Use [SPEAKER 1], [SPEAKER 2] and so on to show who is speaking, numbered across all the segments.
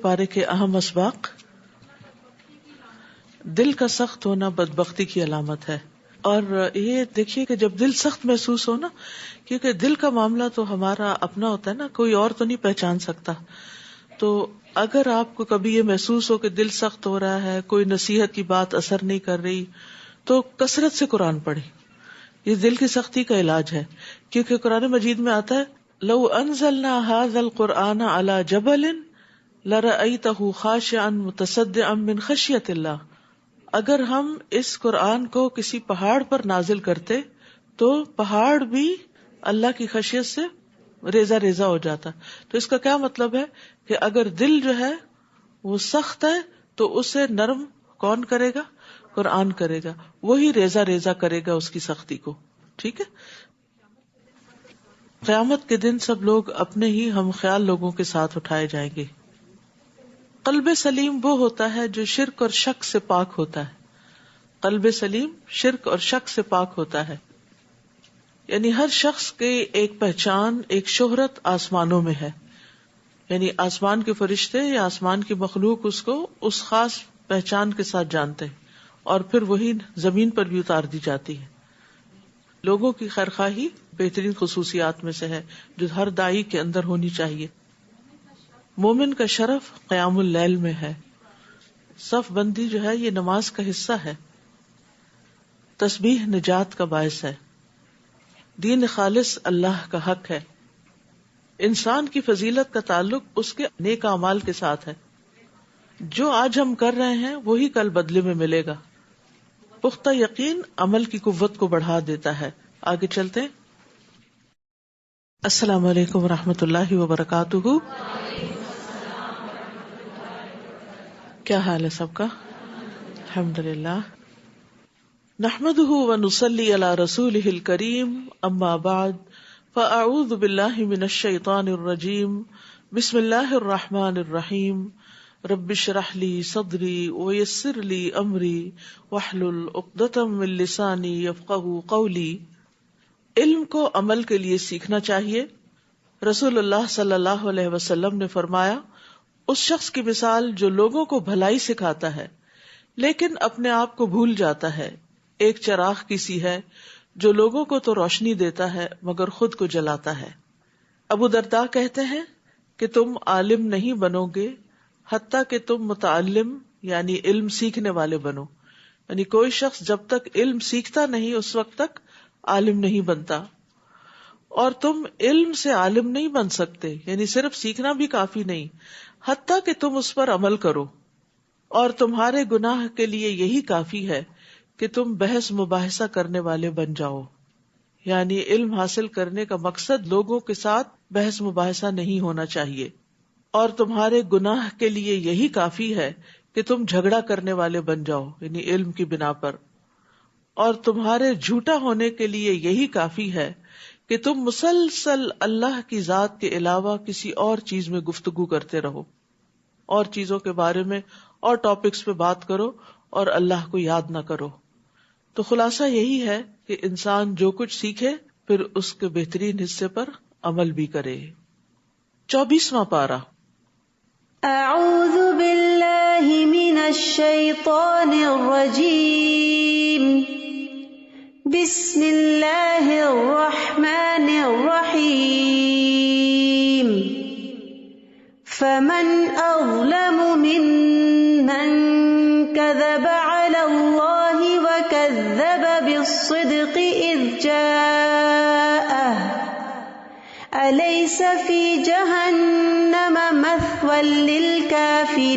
[SPEAKER 1] پارے کے اہم اسباق. دل کا سخت ہونا بدبختی کی علامت ہے. اور یہ دیکھیے کہ جب دل سخت محسوس ہو نا، کیونکہ دل کا معاملہ تو ہمارا اپنا ہوتا ہے نا، کوئی اور تو نہیں پہچان سکتا. تو اگر آپ کو کبھی یہ محسوس ہو کہ دل سخت ہو رہا ہے، کوئی نصیحت کی بات اثر نہیں کر رہی، تو کثرت سے قرآن پڑھیں. یہ دل کی سختی کا علاج ہے، کیونکہ قرآن مجید میں آتا ہے لو انزلنا هذا القرآن على جبل لرأيته خاشعا متصدعا من خشیۃ اللہ. اگر ہم اس قرآن کو کسی پہاڑ پر نازل کرتے تو پہاڑ بھی اللہ کی خشیت سے ریزہ ریزہ ہو جاتا. تو اس کا کیا مطلب ہے کہ اگر دل جو ہے وہ سخت ہے تو اسے نرم کون کرے گا؟ قرآن کرے گا، وہی ریزہ ریزہ کرے گا اس کی سختی کو. ٹھیک ہے. قیامت کے دن سب لوگ اپنے ہی ہم خیال لوگوں کے ساتھ اٹھائے جائیں گے. قلب سلیم وہ ہوتا ہے جو شرک اور شک سے پاک ہوتا ہے. قلب سلیم شرک اور شک سے پاک ہوتا ہے. یعنی ہر شخص کی ایک پہچان، ایک شہرت آسمانوں میں ہے. یعنی آسمان کے فرشتے یا آسمان کی مخلوق اس کو اس خاص پہچان کے ساتھ جانتے ہیں، اور پھر وہی زمین پر بھی اتار دی جاتی ہے. لوگوں کی خیرخواہی بہترین خصوصیات میں سے ہے جو ہر داعی کے اندر ہونی چاہیے. مومن کا شرف قیام اللیل میں ہے. صف بندی جو ہے یہ نماز کا حصہ ہے. تسبیح نجات کا باعث ہے. دین خالص اللہ کا حق ہے. انسان کی فضیلت کا تعلق اس کے نیک اعمال کے ساتھ ہے. جو آج ہم کر رہے ہیں وہی کل بدلے میں ملے گا. پختہ یقین عمل کی قوت کو بڑھا دیتا ہے. آگے چلتے ہیں. السلام علیکم ورحمۃ اللہ وبرکاتہ. کیا حال ہے سب کا؟ الحمدللہ. نحمده ونصلی علی رسولہ الکریم. اما بعد فاعوذ باللہ من الشیطان الرجیم. بسم اللہ الرحمن الرحیم. رب اشرح لی صدری ویسر لی امری واحلل عقدۃ من لسانی یفقہوا قولی. علم کو عمل کے لیے سیکھنا چاہیے. رسول اللہ صلی اللہ علیہ وسلم نے فرمایا، اس شخص کی مثال جو لوگوں کو بھلائی سکھاتا ہے لیکن اپنے آپ کو بھول جاتا ہے، ایک چراغ کی سی ہے جو لوگوں کو تو روشنی دیتا ہے مگر خود کو جلاتا ہے. ابو درداء کہتے ہیں کہ تم عالم نہیں بنو گے حتیٰ کہ تم متعلم یعنی علم سیکھنے والے بنو. یعنی کوئی شخص جب تک علم سیکھتا نہیں اس وقت تک عالم نہیں بنتا. اور تم علم سے عالم نہیں بن سکتے، یعنی صرف سیکھنا بھی کافی نہیں حتیٰ کہ تم اس پر عمل کرو. اور تمہارے گناہ کے لیے یہی کافی ہے کہ تم بحث مباحثہ کرنے والے بن جاؤ. یعنی علم حاصل کرنے کا مقصد لوگوں کے ساتھ بحث مباحثہ نہیں ہونا چاہیے. اور تمہارے گناہ کے لیے یہی کافی ہے کہ تم جھگڑا کرنے والے بن جاؤ، یعنی علم کی بنا پر. اور تمہارے جھوٹا ہونے کے لیے یہی کافی ہے کہ تم مسلسل اللہ کی ذات کے علاوہ کسی اور چیز میں گفتگو کرتے رہو، اور چیزوں کے بارے میں اور ٹاپکس پہ بات کرو اور اللہ کو یاد نہ کرو. تو خلاصہ یہی ہے کہ انسان جو کچھ سیکھے پھر اس کے بہترین حصے پر عمل بھی کرے. 24واں پارہ.
[SPEAKER 2] اعوذ باللہ من الشیطان الرجیم. بسم اللہ الرحمن الرحیم. فمن اظلم ممن كذب على الله وكذب بالصدق إذ جاءه أليس في جهنم مثوى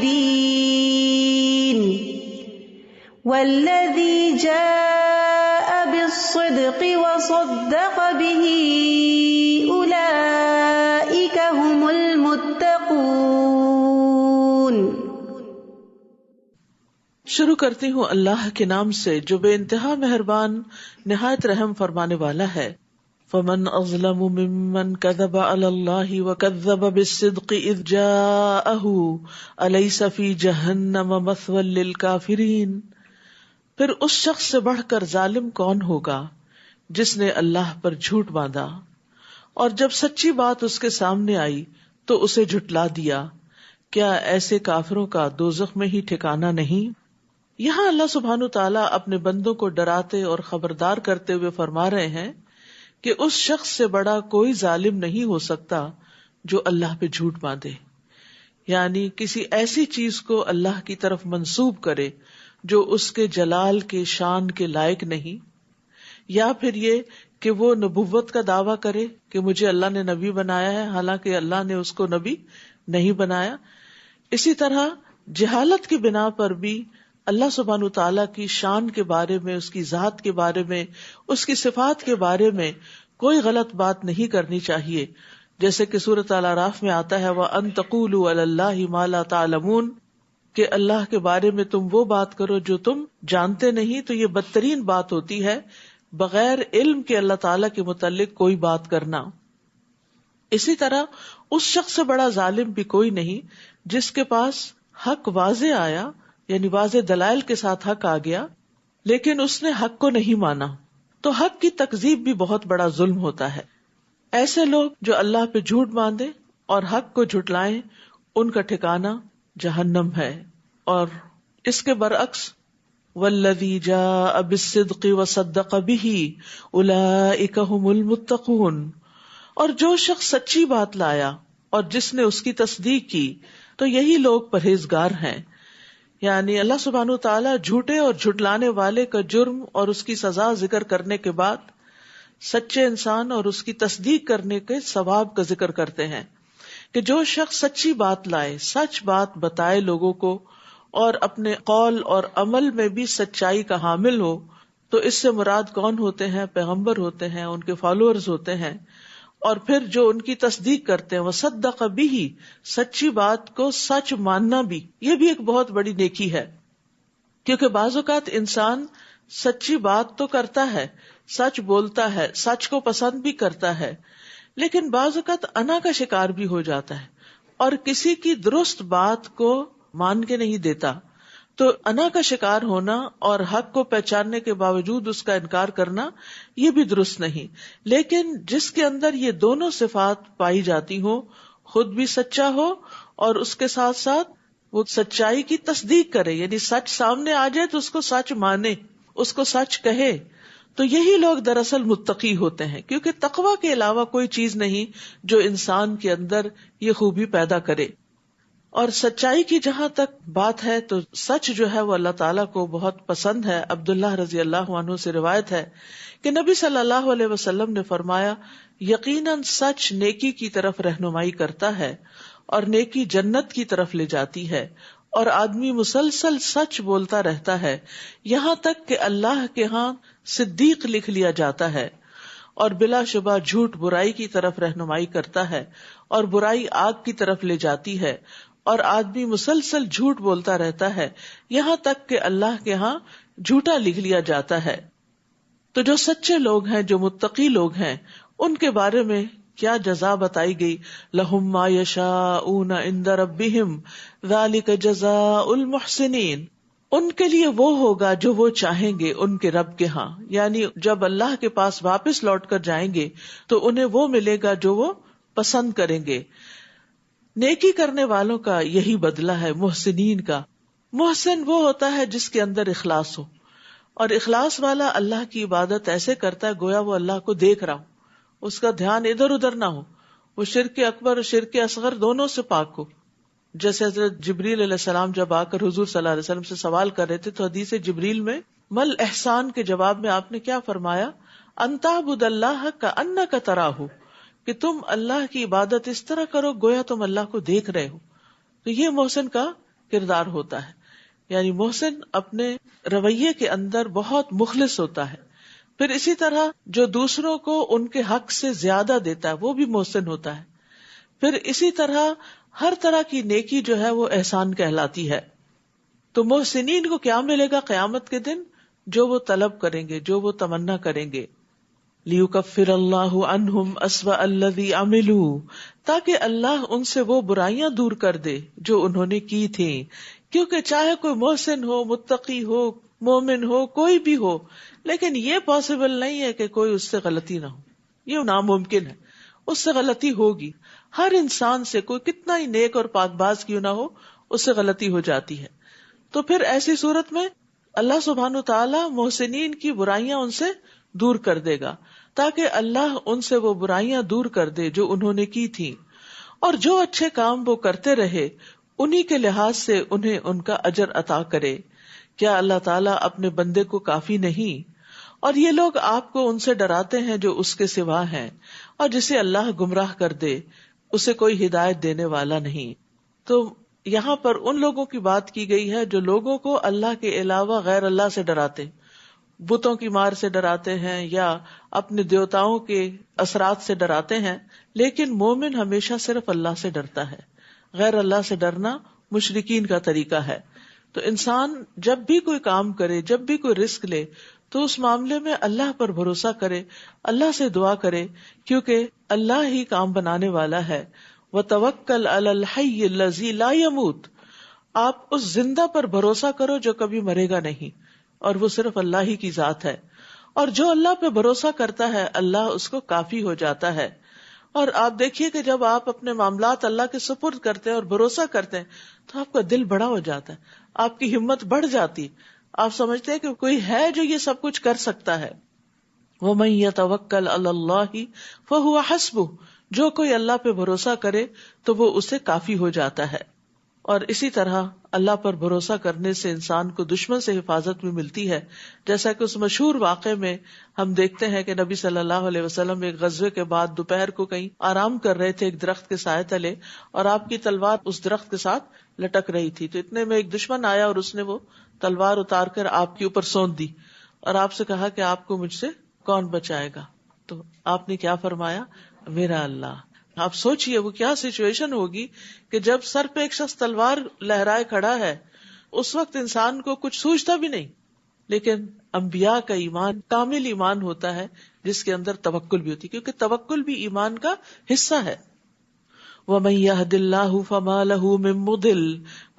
[SPEAKER 2] للكافرين والذي جاء بالصدق وصدق به أولئك هم المتقون.
[SPEAKER 1] شروع کرتی ہوں اللہ کے نام سے جو بے انتہا مہربان نہایت رحم فرمانے والا ہے. فمن اظلم ممن كذب على الله وكذب بالصدق اذ جاءه اليس في جهنم مثوى للكافرين. پھر اس شخص سے بڑھ کر ظالم کون ہوگا جس نے اللہ پر جھوٹ باندھا اور جب سچی بات اس کے سامنے آئی تو اسے جھٹلا دیا. کیا ایسے کافروں کا دوزخ میں ہی ٹھکانہ نہیں؟ یہاں اللہ سبحانہ تعالیٰ اپنے بندوں کو ڈراتے اور خبردار کرتے ہوئے فرما رہے ہیں کہ اس شخص سے بڑا کوئی ظالم نہیں ہو سکتا جو اللہ پہ جھوٹ باندھے، یعنی کسی ایسی چیز کو اللہ کی طرف منسوب کرے جو اس کے جلال کے شان کے لائق نہیں، یا پھر یہ کہ وہ نبوت کا دعویٰ کرے کہ مجھے اللہ نے نبی بنایا ہے، حالانکہ اللہ نے اس کو نبی نہیں بنایا۔ اسی طرح جہالت کی بنا پر بھی اللہ سبحانہ تعالیٰ کی شان کے بارے میں، اس کی ذات کے بارے میں، اس کی صفات کے بارے میں کوئی غلط بات نہیں کرنی چاہیے، جیسے کہ سورۃ الاعراف میں آتا ہے وَأَن تَقُولُوا عَلَى اللَّهِ مَا لَا تَعْلَمُونَ، کہ اللہ کے بارے میں تم وہ بات کرو جو تم جانتے نہیں۔ تو یہ بدترین بات ہوتی ہے، بغیر علم کے اللہ تعالیٰ کے متعلق کوئی بات کرنا۔ اسی طرح اس شخص سے بڑا ظالم بھی کوئی نہیں جس کے پاس حق واضح آیا، یعنی واضح دلائل کے ساتھ حق آ گیا، لیکن اس نے حق کو نہیں مانا، تو حق کی تکذیب بھی بہت بڑا ظلم ہوتا ہے۔ ایسے لوگ جو اللہ پہ جھوٹ باندھے اور حق کو جھٹلائیں، ان کا ٹھکانہ جہنم ہے۔ اور اس کے برعکس والذی جاء بالصدق وصدق به اولئک هم المتقون، اور جو شخص سچی بات لایا اور جس نے اس کی تصدیق کی تو یہی لوگ پرہیزگار ہیں۔ یعنی اللہ سبحانہ تعالیٰ جھوٹے اور جھٹلانے والے کا جرم اور اس کی سزا ذکر کرنے کے بعد سچے انسان اور اس کی تصدیق کرنے کے ثواب کا ذکر کرتے ہیں کہ جو شخص سچی بات لائے، سچ بات بتائے لوگوں کو، اور اپنے قول اور عمل میں بھی سچائی کا حامل ہو، تو اس سے مراد کون ہوتے ہیں؟ پیغمبر ہوتے ہیں، ان کے فالوورز ہوتے ہیں، اور پھر جو ان کی تصدیق کرتے ہیں، وصدق بہ، سچی بات کو سچ ماننا بھی، یہ بھی ایک بہت بڑی نیکی ہے، کیونکہ بعض اوقات انسان سچی بات تو کرتا ہے، سچ بولتا ہے، سچ کو پسند بھی کرتا ہے، لیکن بعض اوقات انا کا شکار بھی ہو جاتا ہے اور کسی کی درست بات کو مان کے نہیں دیتا۔ تو انا کا شکار ہونا اور حق کو پہچاننے کے باوجود اس کا انکار کرنا، یہ بھی درست نہیں۔ لیکن جس کے اندر یہ دونوں صفات پائی جاتی ہوں، خود بھی سچا ہو اور اس کے ساتھ ساتھ وہ سچائی کی تصدیق کرے، یعنی سچ سامنے آ جائے تو اس کو سچ مانے، اس کو سچ کہے، تو یہی لوگ دراصل متقی ہوتے ہیں، کیونکہ تقوی کے علاوہ کوئی چیز نہیں جو انسان کے اندر یہ خوبی پیدا کرے۔ اور سچائی کی جہاں تک بات ہے تو سچ جو ہے وہ اللہ تعالیٰ کو بہت پسند ہے۔ عبداللہ رضی اللہ عنہ سے روایت ہے کہ نبی صلی اللہ علیہ وسلم نے فرمایا، یقیناً سچ نیکی کی طرف رہنمائی کرتا ہے اور نیکی جنت کی طرف لے جاتی ہے، اور آدمی مسلسل سچ بولتا رہتا ہے یہاں تک کہ اللہ کے ہاں صدیق لکھ لیا جاتا ہے، اور بلا شبہ جھوٹ برائی کی طرف رہنمائی کرتا ہے اور برائی آگ کی طرف لے جاتی ہے، اور آدمی مسلسل جھوٹ بولتا رہتا ہے یہاں تک کہ اللہ کے ہاں جھوٹا لکھ لیا جاتا ہے۔ تو جو سچے لوگ ہیں، جو متقی لوگ ہیں، ان کے بارے میں کیا جزا بتائی گئی؟ لَهُم مَّا يَشَاءُونَ عِندَ رَبِّهِمْ ذَلِكَ جَزَاءُ الْمُحْسِنِينَ، ان کے لیے وہ ہوگا جو وہ چاہیں گے ان کے رب کے ہاں، یعنی جب اللہ کے پاس واپس لوٹ کر جائیں گے تو انہیں وہ ملے گا جو وہ پسند کریں گے۔ نیکی کرنے والوں کا یہی بدلہ ہے محسنین کا۔ محسن وہ ہوتا ہے جس کے اندر اخلاص ہو، اور اخلاص والا اللہ کی عبادت ایسے کرتا ہے گویا وہ اللہ کو دیکھ رہا ہو، اس کا دھیان ادھر ادھر نہ ہو، وہ شرک اکبر اور شرک اصغر دونوں سے پاک ہو۔ جیسے حضرت جبریل علیہ السلام جب آ کر حضور صلی اللہ علیہ وسلم سے سوال کر رہے تھے تو حدیث جبریل میں مل احسان کے جواب میں آپ نے کیا فرمایا؟ ان تعبد اللہ کأنک تراہ، کہ تم اللہ کی عبادت اس طرح کرو گویا تم اللہ کو دیکھ رہے ہو۔ تو یہ محسن کا کردار ہوتا ہے، یعنی محسن اپنے رویے کے اندر بہت مخلص ہوتا ہے۔ پھر اسی طرح جو دوسروں کو ان کے حق سے زیادہ دیتا ہے وہ بھی محسن ہوتا ہے۔ پھر اسی طرح ہر طرح کی نیکی جو ہے وہ احسان کہلاتی ہے۔ تو محسنین کو کیا ملے گا قیامت کے دن؟ جو وہ طلب کریں گے، جو وہ تمنا کریں گے۔ لِيُكَفِّرَ اللَّهُ عَنْهُمْ أَسْوَأَ الَّذِي عَمِلُوا، تاکہ اللہ ان سے وہ برائیاں دور کر دے جو انہوں نے کی تھیں۔ کیونکہ چاہے کوئی محسن ہو، متقی ہو، مومن ہو، کوئی بھی ہو، لیکن یہ پاسبل نہیں ہے کہ کوئی اس سے غلطی نہ ہو، یہ ناممکن ہے، اس سے غلطی ہوگی۔ ہر انسان سے کوئی کتنا ہی نیک اور پاک باز کیوں نہ ہو اس سے غلطی ہو جاتی ہے. تو پھر ایسی صورت میں اللہ سبحانہ تعالیٰ محسنین کی برائیاں ان سے دور کر دے گا تاکہ اللہ ان سے وہ برائیاں دور کر دے جو انہوں نے کی تھیں، اور جو اچھے کام وہ کرتے رہے انہی کے لحاظ سے انہیں ان کا اجر عطا کرے. کیا اللہ تعالیٰ اپنے بندے کو کافی نہیں؟ اور یہ لوگ آپ کو ان سے ڈراتے ہیں جو اس کے سوا ہیں، اور جسے اللہ گمراہ کر دے اسے کوئی ہدایت دینے والا نہیں. تو یہاں پر ان لوگوں کی بات کی گئی ہے جو لوگوں کو اللہ کے علاوہ غیر اللہ سے ڈراتے، بتوں کی مار سے ڈراتے ہیں یا اپنے دیوتاؤں کے اثرات سے ڈراتے ہیں. لیکن مومن ہمیشہ صرف اللہ سے ڈرتا ہے. غیر اللہ سے ڈرنا مشرکین کا طریقہ ہے. تو انسان جب بھی کوئی کام کرے، جب بھی کوئی رزق لے، تو اس معاملے میں اللہ پر بھروسہ کرے، اللہ سے دعا کرے، کیونکہ اللہ ہی کام بنانے والا ہے. وَتَوَكَّلْ عَلَى الْحَيِّ الَّذِي لَا يَمُوتُ، آپ اس زندہ پر بھروسہ کرو جو کبھی مرے گا نہیں، اور وہ صرف اللہ ہی کی ذات ہے. اور جو اللہ پہ بھروسہ کرتا ہے اللہ اس کو کافی ہو جاتا ہے. اور آپ دیکھیے کہ جب آپ اپنے معاملات اللہ کے سپرد کرتے ہیں اور بھروسہ کرتے ہیں تو آپ کا دل بڑا ہو جاتا ہے، آپ کی ہمت بڑھ جاتی، آپ سمجھتے ہیں کہ کوئی ہے جو یہ سب کچھ کر سکتا ہے. وَمَن يَتَوَكَّلْ عَلَى اللَّهِ فَهُوَ حَسْبُهُ، جو کوئی اللہ پہ بھروسہ کرے تو وہ اسے کافی ہو جاتا ہے. اور اسی طرح اللہ پر بھروسہ کرنے سے انسان کو دشمن سے حفاظت بھی ملتی ہے، جیسا کہ اس مشہور واقعے میں ہم دیکھتے ہیں کہ نبی صلی اللہ علیہ وسلم ایک غزوے کے بعد دوپہر کو کہیں آرام کر رہے تھے ایک درخت کے سائے تلے، اور آپ کی تلوار اس درخت کے ساتھ لٹک رہی تھی. تو اتنے میں ایک دشمن آیا اور اس نے وہ تلوار اتار کر آپ کے اوپر سونت دی اور آپ سے کہا کہ آپ کو مجھ سے کون بچائے گا؟ تو آپ نے کیا فرمایا؟ میرا اللہ. آپ سوچئے وہ کیا سچویشن ہوگی کہ جب سر پہ ایک شخص تلوار لہرائے کھڑا ہے، اس وقت انسان کو کچھ سوچتا بھی نہیں. لیکن انبیاء کا ایمان کامل ایمان ہوتا ہے جس کے اندر توکل بھی ہوتی ہے، کیونکہ توکل بھی ایمان کا حصہ ہے. وَمَن يَهْدِ اللَّهُ فَمَا لَهُ مِن مُضِلٍّ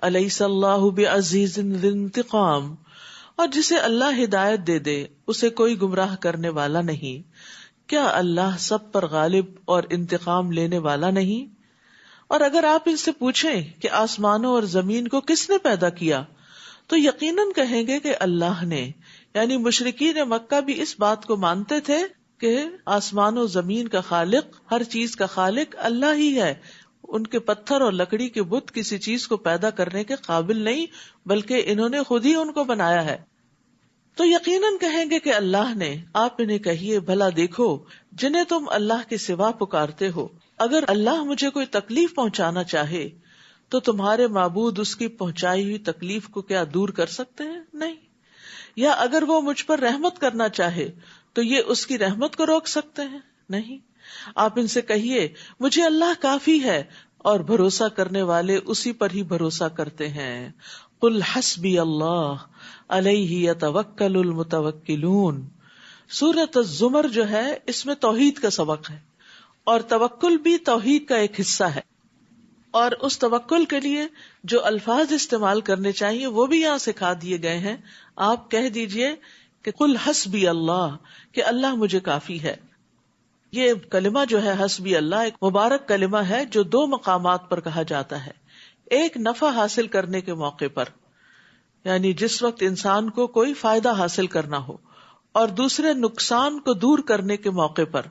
[SPEAKER 1] أَلَيْسَ اللَّهُ بِعَزِيزٍ ذِي انتقام، اور جسے اللہ ہدایت دے دے اسے کوئی گمراہ کرنے والا نہیں. کیا اللہ سب پر غالب اور انتقام لینے والا نہیں؟ اور اگر آپ ان سے پوچھیں کہ آسمانوں اور زمین کو کس نے پیدا کیا تو یقیناً کہیں گے کہ اللہ نے. یعنی مشرکین مکہ بھی اس بات کو مانتے تھے کہ آسمان و زمین کا خالق، ہر چیز کا خالق اللہ ہی ہے. ان کے پتھر اور لکڑی کے بت کسی چیز کو پیدا کرنے کے قابل نہیں، بلکہ انہوں نے خود ہی ان کو بنایا ہے. تو یقیناً کہیں گے کہ اللہ نے. آپ انہیں کہیے بھلا دیکھو جنہیں تم اللہ کے سوا پکارتے ہو، اگر اللہ مجھے کوئی تکلیف پہنچانا چاہے تو تمہارے معبود اس کی پہنچائی ہوئی تکلیف کو کیا دور کر سکتے ہیں؟ نہیں. یا اگر وہ مجھ پر رحمت کرنا چاہے تو یہ اس کی رحمت کو روک سکتے ہیں؟ نہیں. آپ ان سے کہیے مجھے اللہ کافی ہے، اور بھروسہ کرنے والے اسی پر ہی بھروسہ کرتے ہیں. قل حسبی اللہ علیہ یتوکل المتوکلون. سورۃ الزمر جو ہے اس میں توحید کا سبق ہے، اور توکل بھی توحید کا ایک حصہ ہے. اور اس توکل کے لیے جو الفاظ استعمال کرنے چاہیے وہ بھی یہاں سکھا دیے گئے ہیں. آپ کہہ دیجئے کہ قل حسبی اللہ، کہ اللہ مجھے کافی ہے. یہ کلمہ جو ہے حسبی اللہ ایک مبارک کلمہ ہے جو دو مقامات پر کہا جاتا ہے. ایک نفع حاصل کرنے کے موقع پر، یعنی جس وقت انسان کو کوئی فائدہ حاصل کرنا ہو، اور دوسرے نقصان کو دور کرنے کے موقع پر.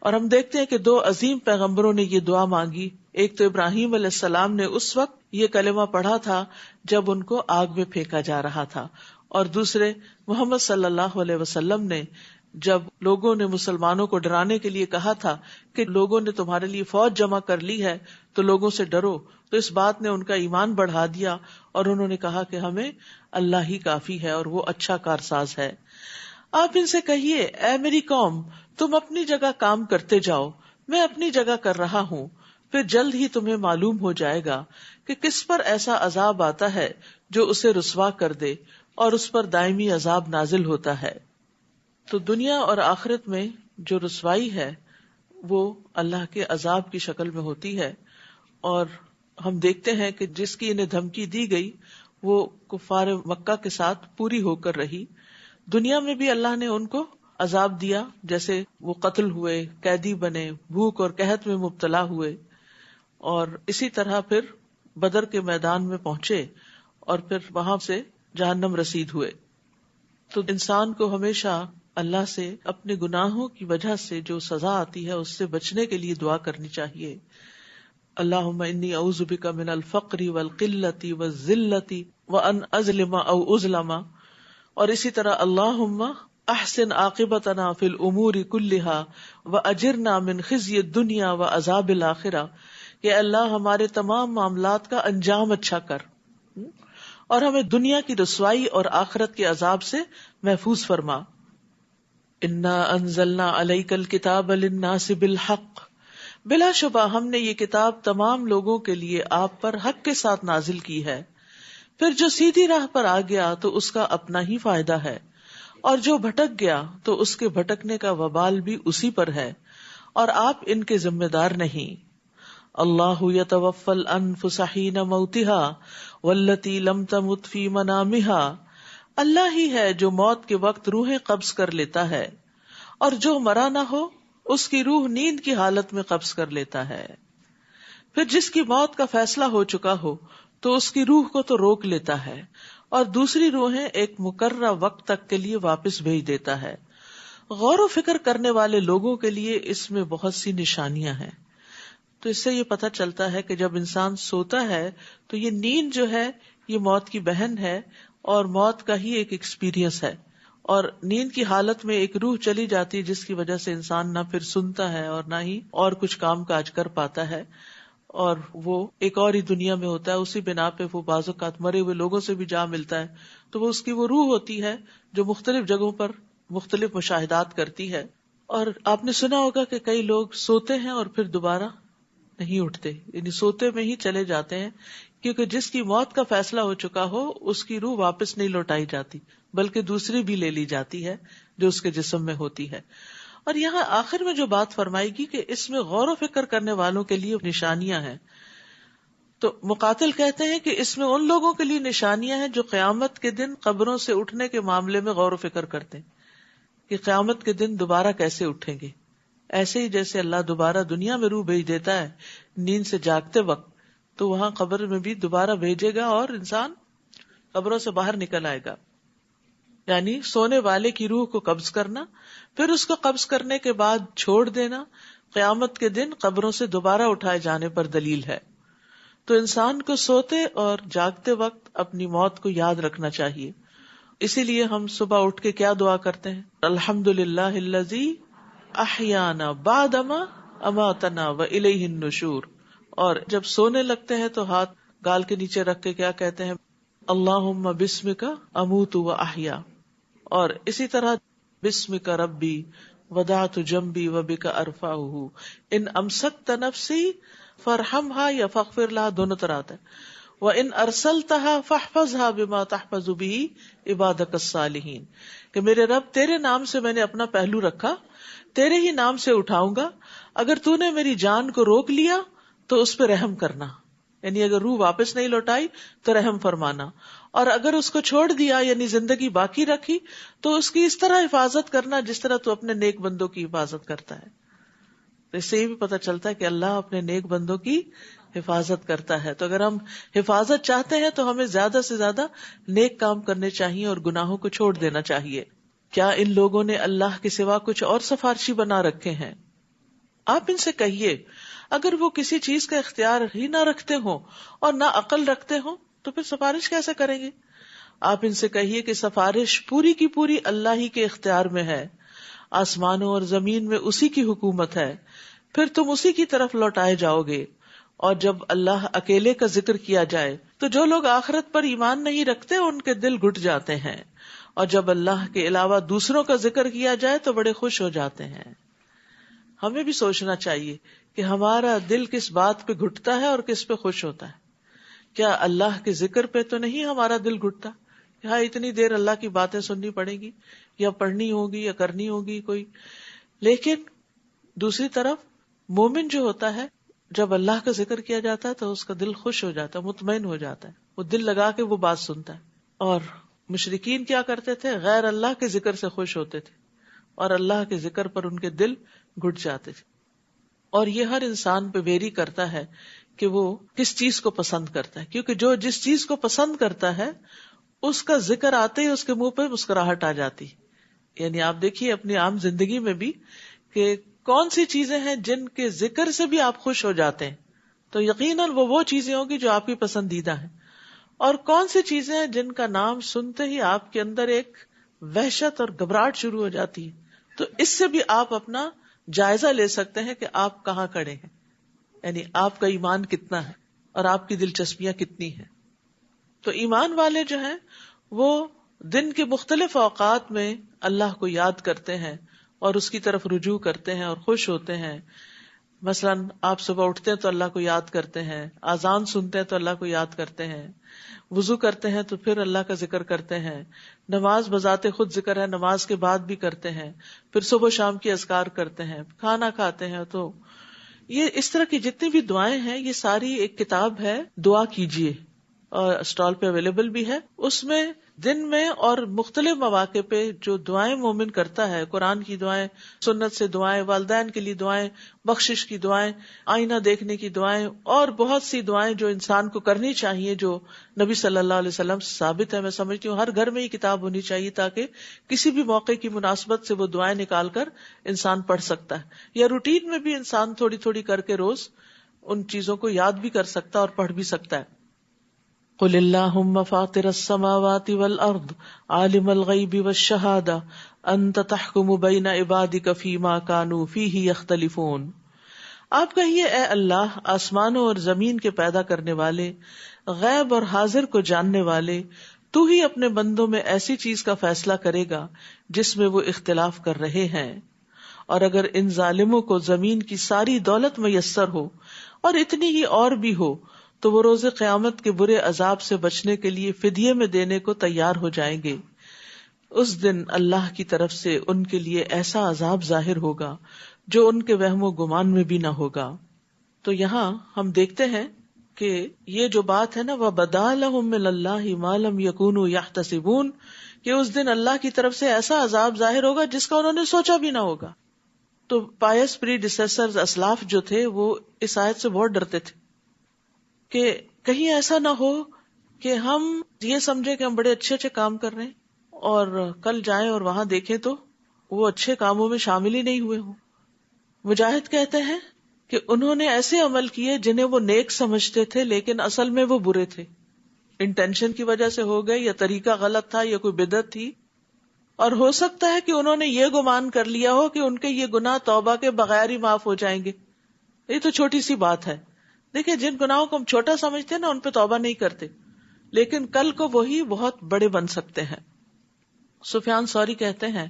[SPEAKER 1] اور ہم دیکھتے ہیں کہ دو عظیم پیغمبروں نے یہ دعا مانگی. ایک تو ابراہیم علیہ السلام نے اس وقت یہ کلمہ پڑھا تھا جب ان کو آگ میں پھینکا جا رہا تھا، اور دوسرے محمد صلی اللہ علیہ وسلم نے جب لوگوں نے مسلمانوں کو ڈرانے کے لیے کہا تھا کہ لوگوں نے تمہارے لیے فوج جمع کر لی ہے تو لوگوں سے ڈرو، تو اس بات نے ان کا ایمان بڑھا دیا اور انہوں نے کہا کہ ہمیں اللہ ہی کافی ہے اور وہ اچھا کارساز ہے. آپ ان سے کہیے اے میری قوم، تم اپنی جگہ کام کرتے جاؤ، میں اپنی جگہ کر رہا ہوں، پھر جلد ہی تمہیں معلوم ہو جائے گا کہ کس پر ایسا عذاب آتا ہے جو اسے رسوا کر دے اور اس پر دائمی عذاب نازل ہوتا ہے. تو دنیا اور آخرت میں جو رسوائی ہے وہ اللہ کے عذاب کی شکل میں ہوتی ہے، اور ہم دیکھتے ہیں کہ جس کی انہیں دھمکی دی گئی وہ کفار مکہ کے ساتھ پوری ہو کر رہی. دنیا میں بھی اللہ نے ان کو عذاب دیا، جیسے وہ قتل ہوئے، قیدی بنے، بھوک اور قحط میں مبتلا ہوئے. اور اسی طرح پھر بدر کے میدان میں پہنچے اور پھر وہاں سے جہنم رسید ہوئے. تو انسان کو ہمیشہ اللہ سے اپنے گناہوں کی وجہ سے جو سزا آتی ہے اس سے بچنے کے لیے دعا کرنی چاہیے. اللہم انی اعوذ بک من الفقر والقلۃ والذلۃ وان اظلم او اظلم. اور اسی طرح اللہم احسن عاقبتنا فی الامور کلها واجرنا من خزی الدنیا وعذاب الاخرہ، کہ اللہ ہمارے تمام معاملات کا انجام اچھا کر اور ہمیں دنیا کی رسوائی اور آخرت کے عذاب سے محفوظ فرما. انا انزلنا علیک الکتاب للناس بالحق، بلا شبہ ہم نے یہ کتاب تمام لوگوں کے لیے آپ پر حق کے ساتھ نازل کی ہے. پھر جو سیدھی راہ پر آ گیا تو اس کا اپنا ہی فائدہ ہے، اور جو بھٹک گیا تو اس کے بھٹکنے کا وبال بھی اسی پر ہے، اور آپ ان کے ذمہ دار نہیں. اللہ یتوفی الانفس حین موتها والتی لم تمت فی منامها، اللہ ہی ہے جو موت کے وقت روحیں قبض کر لیتا ہے، اور جو مرا نہ ہو اس کی روح نیند کی حالت میں قبض کر لیتا ہے. پھر جس کی موت کا فیصلہ ہو چکا ہو تو اس کی روح کو تو روک لیتا ہے، اور دوسری روحیں ایک مقررہ وقت تک کے لیے واپس بھیج دیتا ہے. غور و فکر کرنے والے لوگوں کے لیے اس میں بہت سی نشانیاں ہیں. تو اس سے یہ پتہ چلتا ہے کہ جب انسان سوتا ہے تو یہ نیند جو ہے یہ موت کی بہن ہے اور موت کا ہی ایک ایکسپیرینس ہے. اور نیند کی حالت میں ایک روح چلی جاتی ہے جس کی وجہ سے انسان نہ پھر سنتا ہے اور نہ ہی اور کچھ کام کاج کر پاتا ہے، اور وہ ایک اور ہی دنیا میں ہوتا ہے. اسی بنا پہ وہ بعض اوقات مرے ہوئے لوگوں سے بھی جا ملتا ہے. تو وہ اس کی وہ روح ہوتی ہے جو مختلف جگہوں پر مختلف مشاہدات کرتی ہے. اور آپ نے سنا ہوگا کہ کئی لوگ سوتے ہیں اور پھر دوبارہ نہیں اٹھتے، یعنی سوتے میں ہی چلے جاتے ہیں، کیونکہ جس کی موت کا فیصلہ ہو چکا ہو اس کی روح واپس نہیں لوٹائی جاتی بلکہ دوسری بھی لے لی جاتی ہے جو اس کے جسم میں ہوتی ہے. اور یہاں آخر میں جو بات فرمائے گی کہ اس میں غور و فکر کرنے والوں کے لیے نشانیاں ہیں، تو مقاتل کہتے ہیں کہ اس میں ان لوگوں کے لیے نشانیاں ہیں جو قیامت کے دن قبروں سے اٹھنے کے معاملے میں غور و فکر کرتے ہیں کہ قیامت کے دن دوبارہ کیسے اٹھیں گے. ایسے ہی جیسے اللہ دوبارہ دنیا میں روح بھیج دیتا ہے نیند سے جاگتے وقت، تو وہاں قبر میں بھی دوبارہ بھیجے گا اور انسان قبروں سے باہر نکل آئے گا. یعنی سونے والے کی روح کو قبض کرنا، پھر اس کو قبض کرنے کے بعد چھوڑ دینا، قیامت کے دن قبروں سے دوبارہ اٹھائے جانے پر دلیل ہے. تو انسان کو سوتے اور جاگتے وقت اپنی موت کو یاد رکھنا چاہیے. اسی لیے ہم صبح اٹھ کے کیا دعا کرتے ہیں؟ الحمدللہ الذی احیانا بعدما اماتنا والیہ النشور. اور جب سونے لگتے ہیں تو ہاتھ گال کے نیچے رکھ کے کیا کہتے ہیں؟ اللہم بسمک اموت و احیا. اور اسی طرح بسمک ربی وضعت جنبی وبک ارفعہ ان امسکت نفسی فرحمہا یا فاغفر لہا، دونوں طرح آتا ہے. وَإِنْ أَرْسَلْتَهَا فَاحْفَظْهَا بِمَا تَحْفَظُ بِهِ عِبَادَكَ الصَّالِحِينَ، کہ میرے رب تیرے نام سے میں نے اپنا پہلو رکھا، تیرے ہی نام سے اٹھاؤں گا. اگر تو نے میری جان کو روک لیا تو اس پہ رحم کرنا، یعنی اگر روح واپس نہیں لوٹائی تو رحم فرمانا، اور اگر اس کو چھوڑ دیا یعنی زندگی باقی رکھی تو اس کی اس طرح حفاظت کرنا جس طرح تو اپنے نیک بندوں کی حفاظت کرتا ہے. تو اس سے یہ بھی پتہ چلتا ہے کہ اللہ اپنے نیک بندوں کی حفاظت کرتا ہے. تو اگر ہم حفاظت چاہتے ہیں تو ہمیں زیادہ سے زیادہ نیک کام کرنے چاہیے اور گناہوں کو چھوڑ دینا چاہیے. کیا ان لوگوں نے اللہ کے سوا کچھ اور سفارشی بنا رکھے ہیں؟ آپ ان سے کہیے اگر وہ کسی چیز کا اختیار ہی نہ رکھتے ہوں اور نہ عقل رکھتے ہوں تو پھر سفارش کیسے کریں گے؟ آپ ان سے کہیے کہ سفارش پوری کی پوری اللہ ہی کے اختیار میں ہے، آسمانوں اور زمین میں اسی کی حکومت ہے، پھر تم اسی کی طرف لوٹائے جاؤ گے. اور جب اللہ اکیلے کا ذکر کیا جائے تو جو لوگ آخرت پر ایمان نہیں رکھتے ان کے دل گھٹ جاتے ہیں، اور جب اللہ کے علاوہ دوسروں کا ذکر کیا جائے تو بڑے خوش ہو جاتے ہیں. ہمیں بھی سوچنا چاہیے کہ ہمارا دل کس بات پہ گھٹتا ہے اور کس پہ خوش ہوتا ہے. کیا اللہ کے ذکر پہ تو نہیں ہمارا دل گھٹتا؟ ہاں اتنی دیر اللہ کی باتیں سننی پڑیں گی یا پڑھنی ہوگی یا کرنی ہوگی کوئی، لیکن دوسری طرف مومن جو ہوتا ہے جب اللہ کا ذکر کیا جاتا ہے تو اس کا دل خوش ہو جاتا ہے، مطمئن ہو جاتا ہے، وہ دل لگا کے وہ بات سنتا ہے. اور مشرکین کیا کرتے تھے؟ غیر اللہ کے ذکر سے خوش ہوتے تھے اور اللہ کے ذکر پر ان کے دل گھٹ جاتے تھے. اور یہ ہر انسان پہ ویری کرتا ہے کہ وہ کس چیز کو پسند کرتا ہے، کیونکہ جو جس چیز کو پسند کرتا ہے اس کا ذکر آتے ہی اس کے منہ پہ مسکراہٹ آ جاتی. یعنی آپ دیکھیے اپنی عام زندگی میں بھی کہ کون سی چیزیں ہیں جن کے ذکر سے بھی آپ خوش ہو جاتے ہیں، تو یقیناً وہ چیزیں ہوں گی جو آپ کی پسندیدہ ہیں. اور کون سی چیزیں ہیں جن کا نام سنتے ہی آپ کے اندر ایک وحشت اور گھبراہٹ شروع ہو جاتی ہے. تو اس سے بھی آپ اپنا جائزہ لے سکتے ہیں کہ آپ کہاں کھڑے ہیں، یعنی آپ کا ایمان کتنا ہے اور آپ کی دلچسپیاں کتنی ہیں. تو ایمان والے جو ہیں وہ دن کے مختلف اوقات میں اللہ کو یاد کرتے ہیں اور اس کی طرف رجوع کرتے ہیں اور خوش ہوتے ہیں. مثلاً آپ صبح اٹھتے ہیں تو اللہ کو یاد کرتے ہیں، اذان سنتے ہیں تو اللہ کو یاد کرتے ہیں، وضو کرتے ہیں تو پھر اللہ کا ذکر کرتے ہیں، نماز بذات خود ذکر ہے، نماز کے بعد بھی کرتے ہیں، پھر صبح شام کی اذکار کرتے ہیں، کھانا کھاتے ہیں. تو یہ اس طرح کی جتنی بھی دعائیں ہیں یہ ساری ایک کتاب ہے دعا کیجیے، اور اسٹال پہ اویلیبل بھی ہے. اس میں دن میں اور مختلف مواقع پہ جو دعائیں مومن کرتا ہے، قرآن کی دعائیں، سنت سے دعائیں، والدین کے لیے دعائیں، بخشش کی دعائیں، آئینہ دیکھنے کی دعائیں، اور بہت سی دعائیں جو انسان کو کرنی چاہیے، جو نبی صلی اللہ علیہ وسلم سے ثابت ہے. میں سمجھتی ہوں ہر گھر میں یہ کتاب ہونی چاہیے تاکہ کسی بھی موقع کی مناسبت سے وہ دعائیں نکال کر انسان پڑھ سکتا ہے، یا روٹین میں بھی انسان تھوڑی تھوڑی کر کے روز ان چیزوں کو یاد بھی کر سکتا ہے اور پڑھ بھی سکتا ہے. قل اللہم فاطر السماوات والارض عالم الغیب والشہادہ انت تحکم بین عبادک فیما کانوا فیہ یختلفون. آپ کہیے اے اللہ، آسمانوں اور زمین کے پیدا کرنے والے، غیب اور حاضر کو جاننے والے، تو ہی اپنے بندوں میں ایسی چیز کا فیصلہ کرے گا جس میں وہ اختلاف کر رہے ہیں. اور اگر ان ظالموں کو زمین کی ساری دولت میسر ہو اور اتنی ہی اور بھی ہو تو وہ روز قیامت کے برے عذاب سے بچنے کے لیے فدیے میں دینے کو تیار ہو جائیں گے. اس دن اللہ کی طرف سے ان کے لیے ایسا عذاب ظاہر ہوگا جو ان کے وہم و گمان میں بھی نہ ہوگا. تو یہاں ہم دیکھتے ہیں کہ یہ جو بات ہے نا، وَبَدَا لَهُم مِّنَ اللَّهِ مَا لَمْ يَكُونُوا يَحْتَسِبُونَ، کہ اس دن اللہ کی طرف سے ایسا عذاب ظاہر ہوگا جس کا انہوں نے سوچا بھی نہ ہوگا. تو پائس پری ڈیسیسرز، اسلاف جو تھے، وہ اس آیت سے بہت ڈرتے تھے کہ کہیں ایسا نہ ہو کہ ہم یہ سمجھے کہ ہم بڑے اچھے اچھے کام کر رہے ہیں اور کل جائیں اور وہاں دیکھیں تو وہ اچھے کاموں میں شامل ہی نہیں ہوئے ہوں. مجاہد کہتے ہیں کہ انہوں نے ایسے عمل کیے جنہیں وہ نیک سمجھتے تھے لیکن اصل میں وہ برے تھے. انٹینشن کی وجہ سے ہو گئے، یا طریقہ غلط تھا، یا کوئی بدعت تھی، اور ہو سکتا ہے کہ انہوں نے یہ گمان کر لیا ہو کہ ان کے یہ گناہ توبہ کے بغیر ہی معاف ہو جائیں گے. یہ تو چھوٹی سی بات ہے. دیکھیں جن گناہوں کو ہم چھوٹا سمجھتے ہیں نا، ان پہ توبہ نہیں کرتے، لیکن کل کو وہی بہت بڑے بن سکتے ہیں. سفیان ثوری کہتے ہیں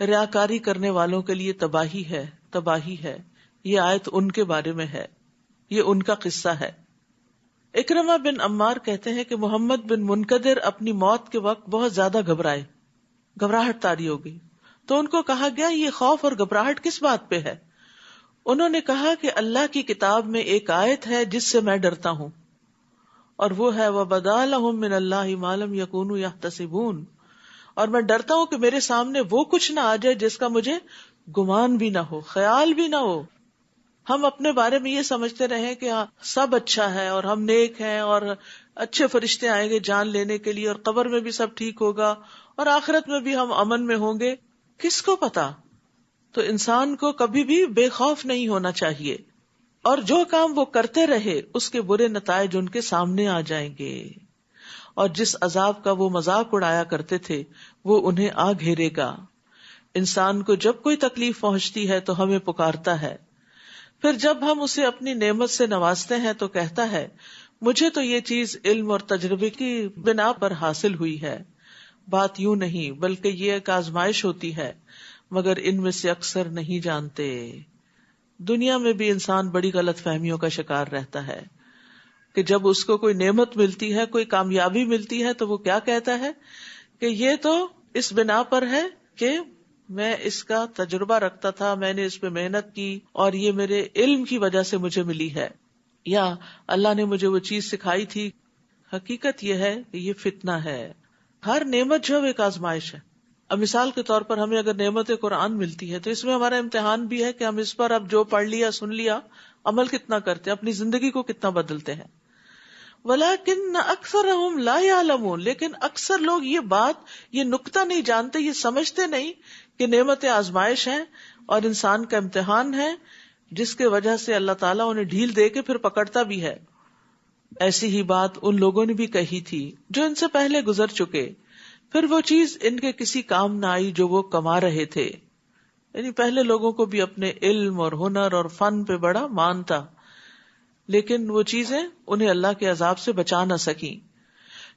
[SPEAKER 1] ریاکاری کرنے والوں کے لیے تباہی ہے، تباہی ہے. یہ آیت ان کے بارے میں ہے، یہ ان کا قصہ ہے. اکرمہ بن عمار کہتے ہیں کہ محمد بن منقدر اپنی موت کے وقت بہت زیادہ گھبرائے، گھبراہٹ طاری ہو گئی. تو ان کو کہا گیا یہ خوف اور گھبراہٹ کس بات پہ ہے؟ انہوں نے کہا کہ اللہ کی کتاب میں ایک آیت ہے جس سے میں ڈرتا ہوں، اور وہ ہے وَبَدَا لَهُم مِّنَ اللَّهِ مَا لَمْ يَكُونُوا يَحْتَسِبُونَ. اور میں ڈرتا ہوں کہ میرے سامنے وہ کچھ نہ آ جائے جس کا مجھے گمان بھی نہ ہو، خیال بھی نہ ہو. ہم اپنے بارے میں یہ سمجھتے رہے کہ سب اچھا ہے اور ہم نیک ہیں اور اچھے فرشتے آئیں گے جان لینے کے لیے، اور قبر میں بھی سب ٹھیک ہوگا اور آخرت میں بھی ہم امن میں ہوں گے. کس کو پتا؟ تو انسان کو کبھی بھی بے خوف نہیں ہونا چاہیے، اور جو کام وہ کرتے رہے اس کے برے نتائج ان کے سامنے آ جائیں گے، اور جس عذاب کا وہ مذاق اڑایا کرتے تھے وہ انہیں آ گھیرے گا. انسان کو جب کوئی تکلیف پہنچتی ہے تو ہمیں پکارتا ہے، پھر جب ہم اسے اپنی نعمت سے نوازتے ہیں تو کہتا ہے مجھے تو یہ چیز علم اور تجربے کی بنا پر حاصل ہوئی ہے. بات یوں نہیں بلکہ یہ ایک آزمائش ہوتی ہے، مگر ان میں سے اکثر نہیں جانتے. دنیا میں بھی انسان بڑی غلط فہمیوں کا شکار رہتا ہے کہ جب اس کو کوئی نعمت ملتی ہے، کوئی کامیابی ملتی ہے، تو وہ کیا کہتا ہے کہ یہ تو اس بنا پر ہے کہ میں اس کا تجربہ رکھتا تھا، میں نے اس پہ محنت کی اور یہ میرے علم کی وجہ سے مجھے ملی ہے، یا اللہ نے مجھے وہ چیز سکھائی تھی. حقیقت یہ ہے کہ یہ فتنہ ہے. ہر نعمت جو ایک آزمائش ہے. اب مثال کے طور پر ہمیں اگر نعمت قرآن ملتی ہے تو اس میں ہمارا امتحان بھی ہے کہ ہم اس پر اب جو پڑھ لیا سن لیا عمل کتنا کرتے ہیں, اپنی زندگی کو کتنا بدلتے ہیں. وَلَكِنَّ أَكْثَرَهُمْ لَا يَعْلَمُونَ, لیکن اکثر لوگ یہ بات, یہ نکتہ نہیں جانتے, یہ سمجھتے نہیں کہ نعمت آزمائش ہے اور انسان کا امتحان ہے, جس کے وجہ سے اللہ تعالیٰ انہیں ڈھیل دے کے پھر پکڑتا بھی ہے. ایسی ہی بات ان لوگوں نے بھی کہی تھی جو ان سے پہلے گزر چکے, پھر وہ چیز ان کے کسی کام نہ آئی جو وہ کما رہے تھے. یعنی پہلے لوگوں کو بھی اپنے علم اور ہنر اور فن پہ بڑا مان تھا, لیکن وہ چیزیں انہیں اللہ کے عذاب سے بچا نہ سکیں.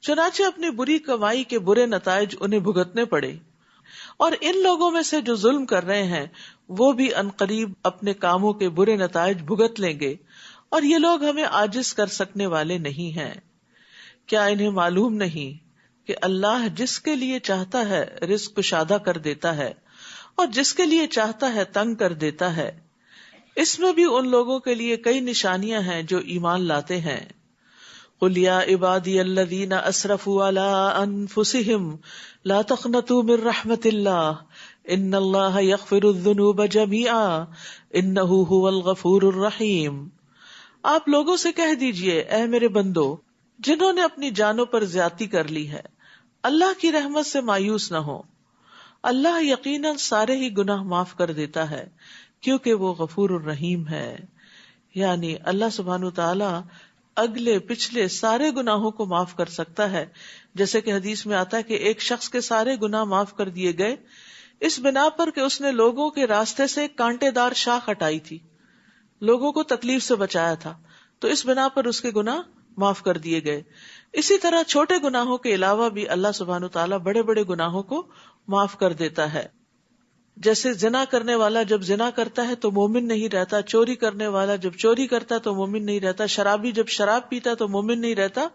[SPEAKER 1] چنانچہ اپنی بری کمائی کے برے نتائج انہیں بھگتنے پڑے. اور ان لوگوں میں سے جو ظلم کر رہے ہیں وہ بھی عنقریب اپنے کاموں کے برے نتائج بھگت لیں گے, اور یہ لوگ ہمیں عاجز کر سکنے والے نہیں ہیں. کیا انہیں معلوم نہیں کہ اللہ جس کے لیے چاہتا ہے رزق کشادہ کر دیتا ہے اور جس کے لیے چاہتا ہے تنگ کر دیتا ہے. اس میں بھی ان لوگوں کے لیے کئی نشانیاں ہیں جو ایمان لاتے ہیں. قُلْ يَا عِبَادِيَ الَّذِينَ أَسْرَفُوا عَلَىٰ أَنفُسِهِمْ لَا تَقْنَطُوا مِن رَحْمَةِ اللَّهِ إِنَّ اللَّهَ يَغْفِرُ الذُّنُوبَ جَمِيعًا إِنَّهُ هُوَ الْغَفُورُ الرَّحِيمُ. آپ لوگوں سے کہہ دیجئے, اے میرے بندو جنہوں نے اپنی جانوں پر زیادتی کر لی ہے, اللہ کی رحمت سے مایوس نہ ہو. اللہ یقیناً سارے ہی گناہ معاف کر دیتا ہے کیونکہ وہ غفور الرحیم ہے. یعنی اللہ سبحانہ وتعالی اگلے پچھلے سارے گناہوں کو معاف کر سکتا ہے. جیسے کہ حدیث میں آتا ہے کہ ایک شخص کے سارے گناہ معاف کر دیے گئے اس بنا پر کہ اس نے لوگوں کے راستے سے کانٹے دار شاخ ہٹائی تھی, لوگوں کو تکلیف سے بچایا تھا, تو اس بنا پر اس کے گناہ معاف کر دیے گئے. اسی طرح چھوٹے گناہوں کے علاوہ بھی اللہ سبحانہ وتعالیٰ بڑے بڑے گناہوں کو معاف کر دیتا ہے. جیسے زنا کرنے والا جب زنا کرتا ہے تو مومن نہیں رہتا, چوری کرنے والا جب چوری کرتا ہے تو مومن نہیں رہتا, شرابی جب شراب پیتا ہے تو مومن نہیں رہتا.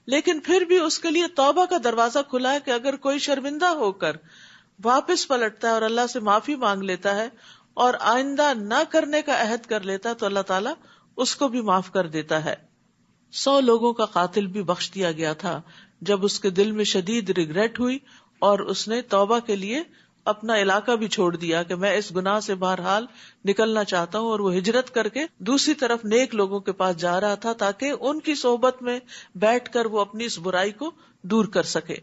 [SPEAKER 1] لیکن پھر بھی اس کے لیے توبہ کا دروازہ کھلا ہے کہ اگر کوئی شرمندہ ہو کر واپس پلٹتا ہے اور اللہ سے معافی مانگ لیتا ہے اور آئندہ نہ کرنے کا عہد کر لیتا ہے تو اللہ تعالیٰ اس کو بھی معاف کر دیتا ہے. 100 لوگوں کا قاتل بھی بخش دیا گیا تھا جب اس کے دل میں شدید ریگریٹ ہوئی اور اس نے توبہ کے لیے اپنا علاقہ بھی چھوڑ دیا کہ میں اس گناہ سے بہرحال نکلنا چاہتا ہوں, اور وہ ہجرت کر کے دوسری طرف نیک لوگوں کے پاس جا رہا تھا تاکہ ان کی صحبت میں بیٹھ کر وہ اپنی اس برائی کو دور کر سکے.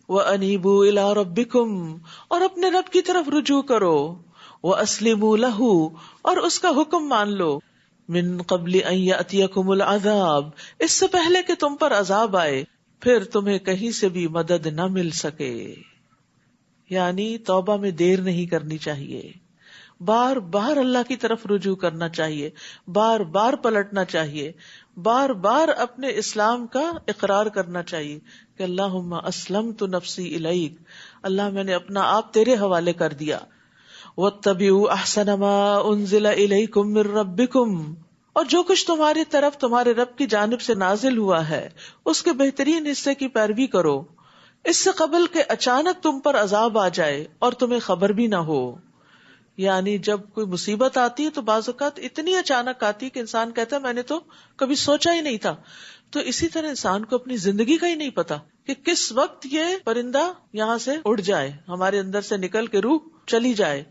[SPEAKER 1] وَأَنِيبُوا إِلَىٰ رَبِّكُمْ, اور اپنے رب کی طرف رجوع کرو. وَأَسْلِمُوا لَهُ, اور اس کا حکم مان لو. مِن قَبْلِ أَن يَأْتِيَكُمُ الْعَذَابُ, اس سے پہلے کہ تم پر عذاب آئے پھر تمہیں کہیں سے بھی مدد نہ مل سکے. یعنی توبہ میں دیر نہیں کرنی چاہیے, بار بار اللہ کی طرف رجوع کرنا چاہیے, بار بار پلٹنا چاہیے, بار بار اپنے اسلام کا اقرار کرنا چاہیے کہ اللہم اسلمت نفسی الیک, اللہ میں نے اپنا آپ تیرے حوالے کر دیا. واتبعوا احسن ما انزل الیکم من ربکم, اور جو کچھ تمہاری طرف تمہارے رب کی جانب سے نازل ہوا ہے اس کے بہترین حصے کی پیروی کرو, اس سے قبل کہ اچانک تم پر عذاب آ جائے اور تمہیں خبر بھی نہ ہو. یعنی جب کوئی مصیبت آتی ہے تو بعض اوقات اتنی اچانک آتی ہے کہ انسان کہتا ہے میں نے تو کبھی سوچا ہی نہیں تھا. تو اسی طرح انسان کو اپنی زندگی کا ہی نہیں پتا کہ کس وقت یہ پرندہ یہاں سے اڑ جائے, ہمارے اندر سے نکل کے روح چلی جائے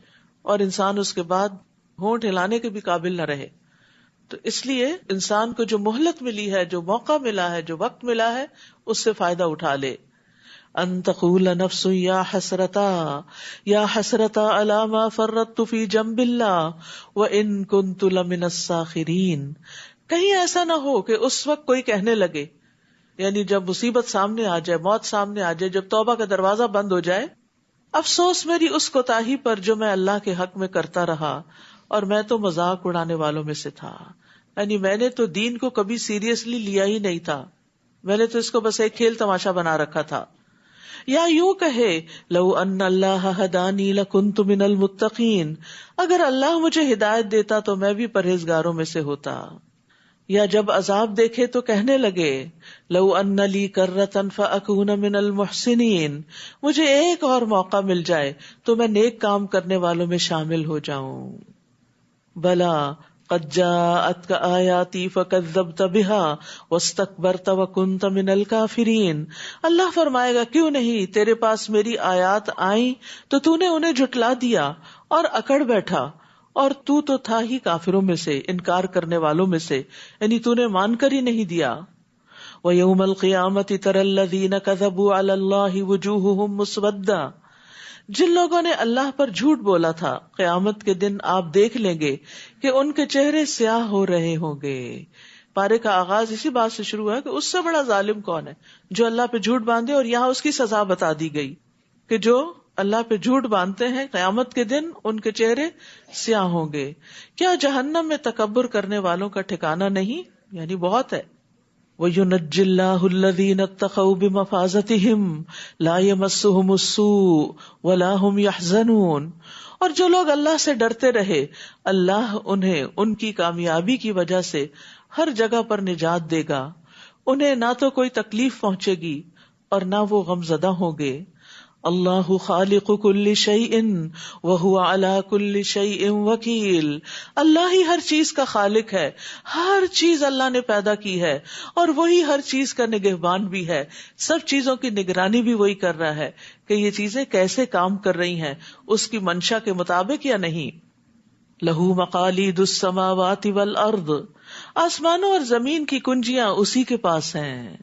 [SPEAKER 1] اور انسان اس کے بعد ہونٹ ہلانے کے بھی قابل نہ رہے. تو اس لیے انسان کو جو مہلت ملی ہے, جو موقع ملا ہے, جو وقت ملا ہے, اس سے فائدہ اٹھا لے. ان تقول نفس یا حسرتا علی ما فرطت فی جنب اللہ وان کنت لمن الساخرین, کہیں ایسا نہ ہو کہ اس وقت کوئی کہنے لگے, یعنی جب مصیبت سامنے آ جائے, موت سامنے آ جائے, جب توبہ کا دروازہ بند ہو جائے, افسوس میری اس کوتاہی پر جو میں اللہ کے حق میں کرتا رہا اور میں تو مذاق اڑانے والوں میں سے تھا. یعنی میں نے تو دین کو کبھی سیریسلی لیا ہی نہیں تھا, میں نے تو اس کو بس ایک کھیل تماشا بنا رکھا تھا. یا یوں کہے لو ان اللہ ہدانی لکنت من المتقین, اگر اللہ مجھے ہدایت دیتا تو میں بھی پرہیزگاروں میں سے ہوتا. یا جب عذاب دیکھے تو کہنے لگے لو ان لی کرۃ فاکون من المحسنین, مجھے ایک اور موقع مل جائے تو میں نیک کام کرنے والوں میں شامل ہو جاؤں. بلا قد جاءتک آیاتی فکذبت بها واستکبرت وکنت من الکافرین, اللہ فرمائے گا کیوں نہیں, تیرے پاس میری آیات آئیں تو تو نے انہیں جھٹلا دیا اور اکڑ بیٹھا اور تو تھا ہی کافروں میں سے، انکار کرنے والوں میں سے، یعنی تو نے مان کر ہی نہیں دیا. وَيَوْمَ الْقِيَامَةِ تَرَى الَّذِينَ كَذَبُوا عَلَى اللَّهِ وُجُوهُهُمْ مُسْوَدَّةٌ، جن لوگوں نے اللہ پر جھوٹ بولا تھا قیامت کے دن آپ دیکھ لیں گے کہ ان کے چہرے سیاہ ہو رہے ہوں گے. پارے کا آغاز اسی بات سے شروع ہے کہ اس سے بڑا ظالم کون ہے جو اللہ پہ جھوٹ باندھے، اور یہاں اس کی سزا بتا دی گئی کہ جو اللہ پہ جھوٹ باندھتے ہیں قیامت کے دن ان کے چہرے سیاہ ہوں گے. کیا جہنم میں تکبر کرنے والوں کا ٹھکانہ نہیں؟ یعنی بہت ہے. وَيُنَجِّي اللَّهُ الَّذِينَ اتَّقَوْا بِمَفَازَتِهِمْ لَا يَمَسُّهُمُ السُّوءُ وَلَا هُمْ يَحْزَنُونَ، اور جو لوگ اللہ سے ڈرتے رہے اللہ انہیں ان کی کامیابی کی وجہ سے ہر جگہ پر نجات دے گا، انہیں نہ تو کوئی تکلیف پہنچے گی اور نہ وہ غمزدہ ہوں گے. اللہ خالق کل شیء وہو علی کل شیء وکیل، اللہ ہی ہر چیز کا خالق ہے، ہر چیز اللہ نے پیدا کی ہے اور وہی ہر چیز کا نگہبان بھی ہے. سب چیزوں کی نگرانی بھی وہی کر رہا ہے کہ یہ چیزیں کیسے کام کر رہی ہیں اس کی منشا کے مطابق یا نہیں. لہ مقالید السماوات والارض، آسمانوں اور زمین کی کنجیاں اسی کے پاس ہیں،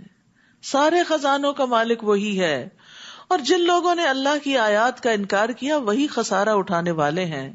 [SPEAKER 1] سارے خزانوں کا مالک وہی ہے. اور جن لوگوں نے اللہ کی آیات کا انکار کیا وہی خسارہ اٹھانے والے ہیں.